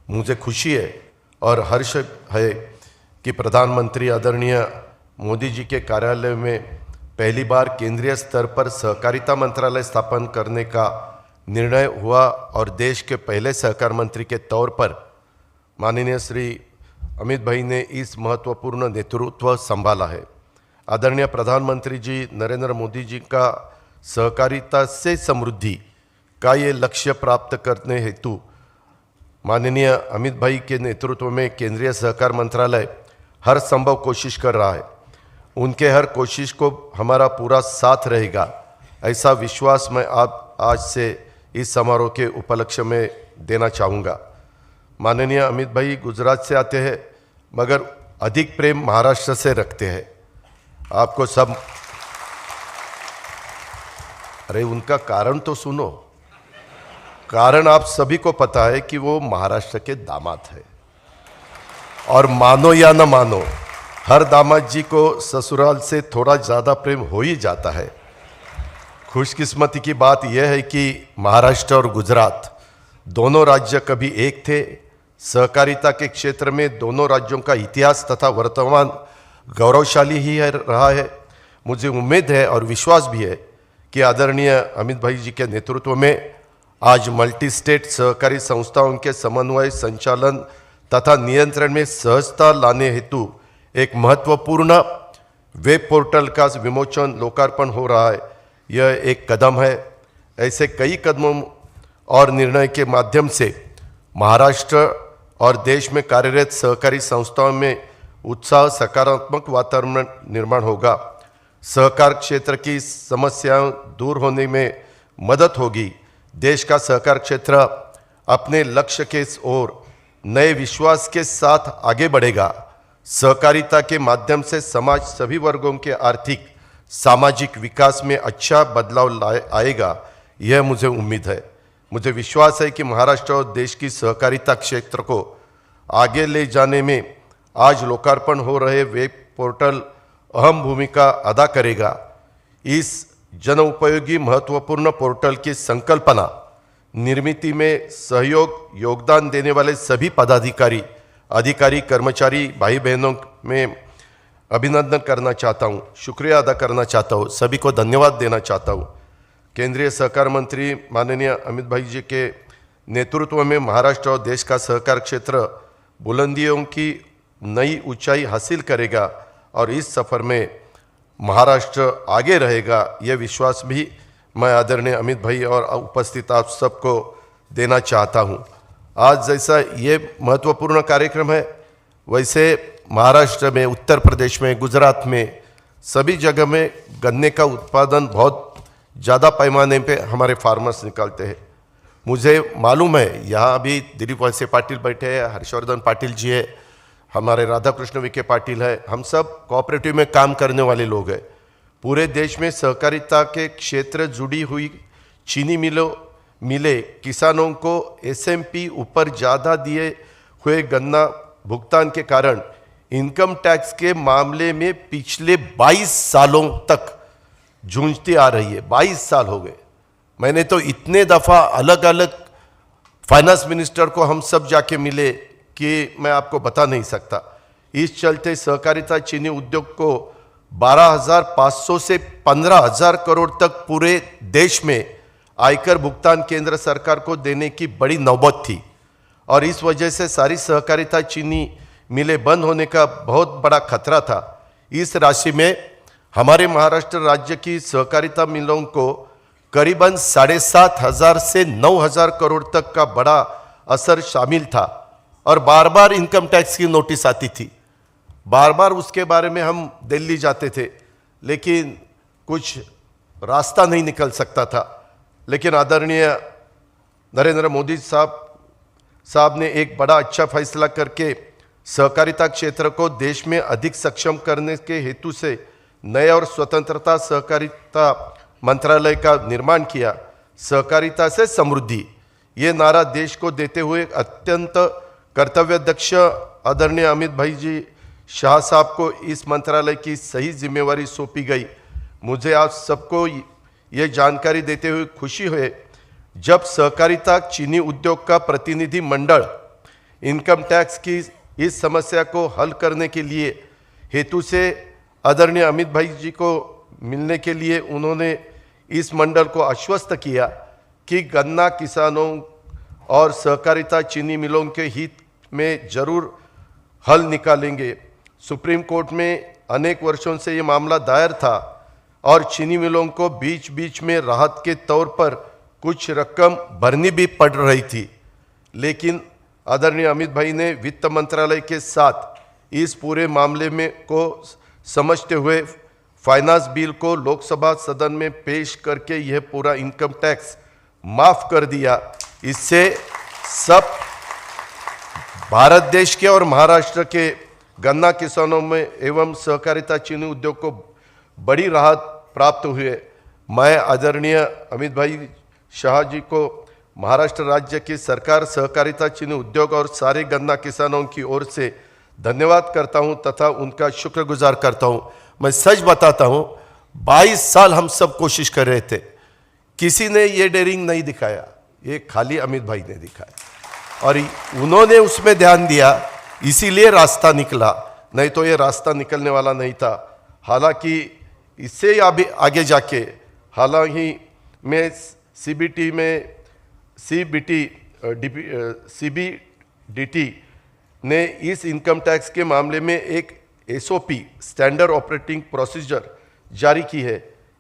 मुझे खुशी है और हर्ष है कि प्रधानमंत्री आदरणीय मोदी जी के कार्यालय में पहली बार केंद्रीय स्तर पर सहकारिता मंत्रालय स्थापन करने का निर्णय हुआ और देश के पहले सहकार मंत्री के तौर पर माननीय श्री अमित भाई ने इस महत्वपूर्ण नेतृत्व संभाला है। आदरणीय प्रधानमंत्री जी नरेंद्र मोदी जी का सहकारिता से समृद्धि का ये लक्ष्य प्राप्त करने हेतु माननीय अमित भाई के नेतृत्व में केंद्रीय सहकार मंत्रालय हर संभव कोशिश कर रहा है। उनके हर कोशिश को हमारा पूरा साथ रहेगा, ऐसा विश्वास मैं आप आज से इस समारोह के उपलक्ष्य में देना चाहूँगा। माननीय अमित भाई गुजरात से आते हैं मगर अधिक प्रेम महाराष्ट्र से रखते हैं। आपको सब अरे उनका कारण तो सुनो। कारण आप सभी को पता है कि वो महाराष्ट्र के दामाद है और मानो या न मानो हर दामाद जी को ससुराल से थोड़ा ज़्यादा प्रेम हो ही जाता है। खुशकिस्मती की बात यह है कि महाराष्ट्र और गुजरात दोनों राज्य कभी एक थे। सहकारिता के क्षेत्र में दोनों राज्यों का इतिहास तथा वर्तमान गौरवशाली ही रहा है। मुझे उम्मीद है और विश्वास भी है कि आदरणीय अमित भाई जी के नेतृत्व में आज मल्टी स्टेट सहकारी संस्थाओं के समन्वय, संचालन तथा नियंत्रण में सहजता लाने हेतु एक महत्वपूर्ण वेब पोर्टल का विमोचन लोकार्पण हो रहा है। यह एक कदम है। ऐसे कई कदमों और निर्णय के माध्यम से महाराष्ट्र और देश में कार्यरत सहकारी संस्थाओं में उत्साह, सकारात्मक वातावरण निर्माण होगा। सहकार क्षेत्र की समस्याएं दूर होने में मदद होगी। देश का सहकार क्षेत्र अपने लक्ष्य के ओर नए विश्वास के साथ आगे बढ़ेगा। सहकारिता के माध्यम से समाज सभी वर्गों के आर्थिक सामाजिक विकास में अच्छा बदलाव आएगा, यह मुझे उम्मीद है। मुझे विश्वास है कि महाराष्ट्र और देश की सहकारिता क्षेत्र को आगे ले जाने में आज लोकार्पण हो रहे वेब पोर्टल अहम भूमिका अदा करेगा। इस जनउपयोगी महत्वपूर्ण पोर्टल की संकल्पना निर्मिति में योगदान देने वाले सभी पदाधिकारी, अधिकारी, कर्मचारी, भाई बहनों में अभिनंदन करना चाहता हूँ, शुक्रिया अदा करना चाहता हूँ, सभी को धन्यवाद देना चाहता हूँ। केंद्रीय सहकार मंत्री माननीय अमित भाई जी के नेतृत्व में महाराष्ट्र और देश का सहकार क्षेत्र बुलंदियों की नई ऊंचाई हासिल करेगा और इस सफ़र में महाराष्ट्र आगे रहेगा, यह विश्वास भी मैं आदरणीय अमित भाई और उपस्थित आप सबको देना चाहता हूँ। आज जैसा ये महत्वपूर्ण कार्यक्रम है, वैसे महाराष्ट्र में, उत्तर प्रदेश में, गुजरात में सभी जगह में गन्ने का उत्पादन बहुत ज़्यादा पैमाने पे हमारे फार्मर्स निकालते हैं। मुझे मालूम है यहाँ अभी दिलीप वलसे पाटिल बैठे हैं, हर्षवर्धन पाटिल जी है, हमारे राधा कृष्ण विखे पाटिल है, हम सब कोऑपरेटिव में काम करने वाले लोग हैं। पूरे देश में सहकारिता के क्षेत्र जुड़ी हुई चीनी मिले किसानों को एसएमपी ऊपर ज़्यादा दिए हुए गन्ना भुगतान के कारण इनकम टैक्स के मामले में पिछले 22 सालों तक जूझती आ रही है। 22 साल हो गए। मैंने तो इतने दफ़ा अलग अलग फाइनेंस मिनिस्टर को हम सब जाके मिले कि मैं आपको बता नहीं सकता। इस चलते सहकारिता चीनी उद्योग को 12,500 से 15,000 करोड़ तक पूरे देश में आयकर भुगतान केंद्र सरकार को देने की बड़ी नौबत थी और इस वजह से सारी सहकारिता चीनी मिलें बंद होने का बहुत बड़ा खतरा था। इस राशि में हमारे महाराष्ट्र राज्य की सहकारिता मिलों को करीबन 7,500 से 9,000 करोड़ तक का बड़ा असर शामिल था और बार बार इनकम टैक्स की नोटिस आती थी। बार बार उसके बारे में हम दिल्ली जाते थे लेकिन कुछ रास्ता नहीं निकल सकता था। लेकिन आदरणीय नरेंद्र मोदी साहब ने एक बड़ा अच्छा फैसला करके सहकारिता क्षेत्र को देश में अधिक सक्षम करने के हेतु से नए और स्वतंत्रता सहकारिता मंत्रालय का निर्माण किया। सहकारिता से समृद्धि ये नारा देश को देते हुए अत्यंत कर्तव्यदक्ष आदरणीय अमित भाई जी शाह साहब को इस मंत्रालय की सही जिम्मेवारी सौंपी गई। मुझे आप सबको ये जानकारी देते हुए खुशी हुई जब सहकारिता चीनी उद्योग का प्रतिनिधि मंडल इनकम टैक्स की इस समस्या को हल करने के लिए हेतु से आदरणीय अमित भाई जी को मिलने के लिए उन्होंने इस मंडल को आश्वस्त किया कि गन्ना किसानों और सहकारिता चीनी मिलों के हित में जरूर हल निकालेंगे। सुप्रीम कोर्ट में अनेक वर्षों से ये मामला दायर था और चीनी मिलों को बीच बीच में राहत के तौर पर कुछ रकम भरनी भी पड़ रही थी, लेकिन आदरणीय अमित भाई ने वित्त मंत्रालय के साथ इस पूरे मामले में को समझते हुए फाइनेंस बिल को लोकसभा सदन में पेश करके यह पूरा इनकम टैक्स माफ कर दिया। इससे सब भारत देश के और महाराष्ट्र के गन्ना किसानों में एवं सहकारिता चीनी उद्योग को बड़ी राहत प्राप्त हुए। मैं आदरणीय अमित भाई शाह जी को महाराष्ट्र राज्य की सरकार, सहकारिता चीनी उद्योग और सारे गन्ना किसानों की ओर से धन्यवाद करता हूं तथा उनका शुक्रगुजार करता हूं। मैं सच बताता हूं, 22 साल हम सब कोशिश कर रहे थे, किसी ने ये डेयरिंग नहीं दिखाया, ये खाली अमित भाई ने दिखाया और उन्होंने उसमें ध्यान दिया, इसीलिए रास्ता निकला, नहीं तो ये रास्ता निकलने वाला नहीं था। हालांकि इससे आगे जाके हालांकि मैं सीबीडीटी ने इस इनकम टैक्स के मामले में एक एसओपी स्टैंडर्ड ऑपरेटिंग प्रोसीजर जारी की है।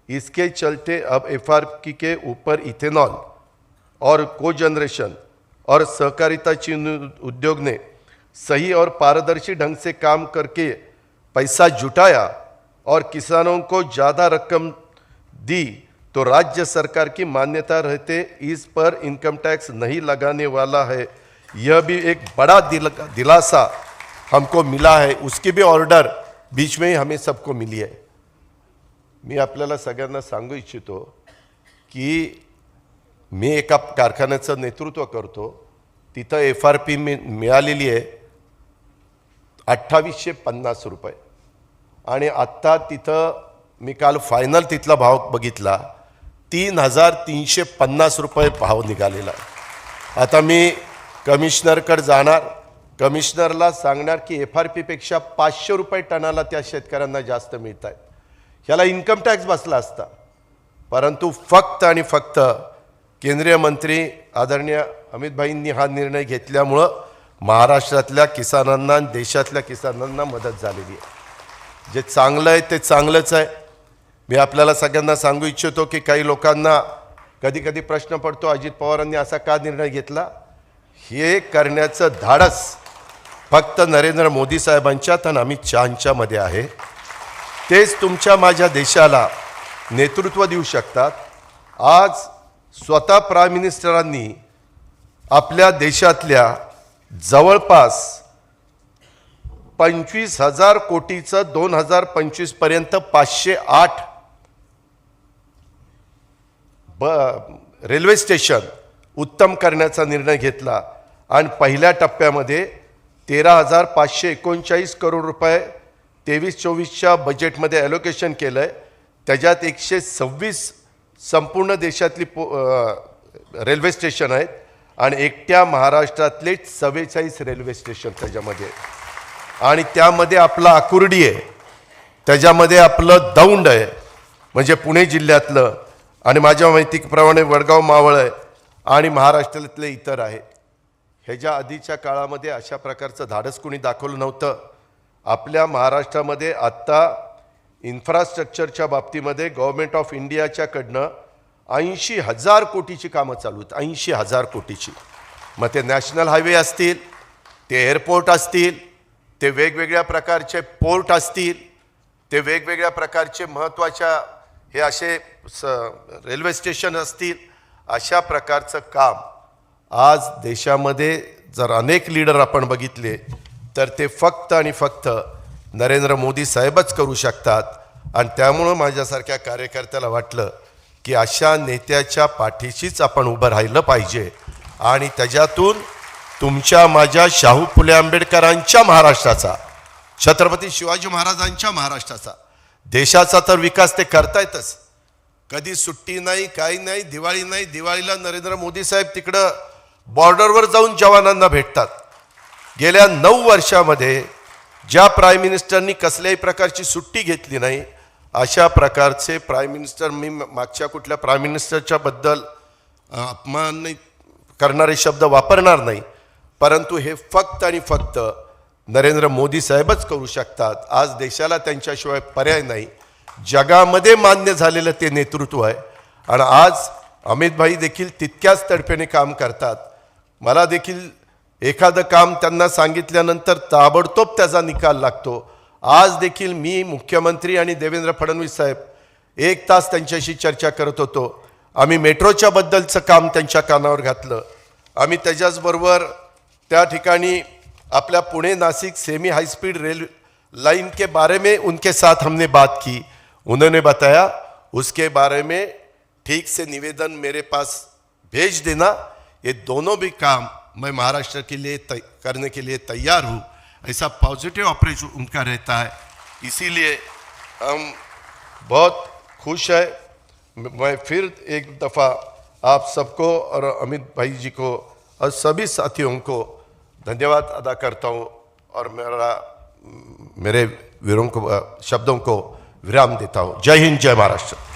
इसके चलते अब एफआरपी के ऊपर इथेनॉल और कोजनरेशन और सहकारिता चीनी उद्योग ने सही और पारदर्शी ढंग से काम करके पैसा जुटाया और किसानों को ज़्यादा रकम दी तो राज्य सरकार की मान्यता रहते इस पर इनकम टैक्स नहीं लगाने वाला है। यह भी एक बड़ा दिलासा हमको मिला है, उसकी भी ऑर्डर बीच में ही हमें सबको मिली है। मी आपल्याला सगळ्यांना सांगू इच्छितो की मी एका कारखान्याचं नेतृत्व करतो, तिथं एफआरपी मिळालेली आहे 2850 रुपये आणि आत्ता तिथं मी काल फायनल तिथला भाव बघितला 3350 रुपये भाव निघालेला आहे। आता मी कमिशनरकडे जाणार, कमिशनरला सांगणार की एफआरपी पेक्षा 500 रुपये टनाला त्या शेतकऱ्यांना जास्त मिळत आहेत, ह्याला इन्कम टॅक्स बसला असता, परंतु फक्त आणि फक्त केंद्रीय मंत्री आदरणीय अमित भाईंनी हा निर्णय घेतल्यामुळं महाराष्ट्रातल्या किसानांना, देशातल्या किसानांना मदत झालेली आहे। जे चांगलं आहे ते चांगलंच आहे। मी आपल्याला सगळ्यांना सांगू इच्छितो की काही लोकांना कधी कधी प्रश्न पडतो, अजित पवारांनी असा का निर्णय घेतला। हे करण्याचं धाडस फक्त नरेंद्र मोदी साहेबांच्या आणि अमित शहांच्या मध्ये आहे। तेच तुमच्या माझ्या देशाला नेतृत्व देऊ शकतात। आज स्वतः प्राईम मिनिस्टरांनी आपल्या देशातल्या जवळपास 25,000 कोटीचं 2025 पर्यंत 508 रेल्वे स्टेशन उत्तम करण्याचा निर्णय घेतला आणि पहिल्या टप्प्यामध्ये 13,539 करोड रुपये 23-24च्या बजेटमध्ये ॲलोकेशन केलंय। त्याच्यात 126 संपूर्ण देशातली रेल्वे स्टेशन आहेत आणि एकट्या महाराष्ट्रातले 44 रेल्वे स्टेशन त्याच्यामध्ये, आणि त्यामध्ये आपला आकुर्डी आहे, त्याच्यामध्ये आपलं दौंड आहे म्हणजे पुणे जिल्ह्यातलं, आणि माझ्या माहितीप्रमाणे वडगाव मावळ आहे आणि महाराष्ट्रातले इतर आहेत। ह्याच्या आधीच्या काळामध्ये अशा प्रकारचं धाडस कोणी दाखवलं नव्हतं। आपल्या महाराष्ट्रामध्ये आत्ता इन्फ्रास्ट्रक्चरच्या बाबतीमध्ये गव्हर्नमेंट ऑफ इंडियाच्याकडनं 80,000 कोटीची कामं चालू आहेत, 80,000 कोटीची। मग ते नॅशनल हायवे असतील, ते एअरपोर्ट असतील, ते वेगवेगळ्या प्रकारचे पोर्ट असतील, ते वेगवेगळ्या प्रकारचे महत्त्वाच्या हे असे रेल्वे स्टेशन असतील, अशा प्रकारचं काम आज देशामध्ये जर अनेक लीडर आपण बघितले तर ते फक्त आणि फक्त नरेंद्र मोदी साहेबच करू शकतात। आणि त्यामुळे माझ्यासारख्या कार्यकर्त्याला वाटलं की अशा नेत्याच्या पाठीशीच आपण उभं राहिलं पाहिजे आणि त्याच्यातून तुमच्या माझ्या शाहू फुले आंबेडकरांच्या महाराष्ट्राचा, छत्रपती शिवाजी महाराजांच्या महाराष्ट्राचा, देशाचा तर विकास ते करतायतच। कधी सुट्टी नाही, काही नाही, दिवाळी नाही, दिवाळीला नरेंद्र मोदी साहेब तिकडं बॉर्डरवर जाऊन जवानांना भेटतात गेल्या 9 वर्षामध्ये ज्या प्राईम मिनिस्टरनी कसल्याही प्रकारची सुट्टी घेतली नाही अशा प्रकारचे प्राईम मिनिस्टर मी मागच्या कुठल्या प्राईम मिनिस्टरच्या बद्दल अपमान नाही करणारे शब्द वापरणार नाही, परंतु हे फक्त आणि फक्त नरेंद्र मोदी साहेबच करू शकतात. आज देशाला त्यांच्याशिवाय पर्याय नाही. जगामध्ये मान्य झालेलं ते नेतृत्व आहे आणि आज अमित भाई देखील तितक्याच तडफेने काम करतात. मला देखील एखादं काम त्यांना सांगितल्यानंतर ताबडतोब त्याचा निकाल लागतो. आज देखील मी मुख्यमंत्री आणि देवेंद्र फडणवीस साहेब 1 तास त्यांच्याशी चर्चा करत होतो. आम्ही मेट्रोच्या बद्दलचं काम त्यांच्या कानावर घातलं. आम्ही त्याच्याचबरोबर त्या ठिकाणी आपल्या Pune Nashik semi high speed rail line के बारे में उनके साथ हमने बात की. उन्होंने बताया उसके बारे में ठीक से निवेदन मेरे पास भेज देना. ये दोनों भी काम मैं महाराष्ट्र के लिए करने के लिए तैयार हूँ. ऐसा पॉजिटिव अप्रोच उनका रहता है, इसीलिए हम बहुत खुश है. मैं फिर एक दफ़ा आप सबको और अमित भाई जी को और सभी साथियों को धन्यवाद अदा करता हूँ और मेरे वीरों को शब्दों को विराम देता हूँ. जय हिंद, जय महाराष्ट्र.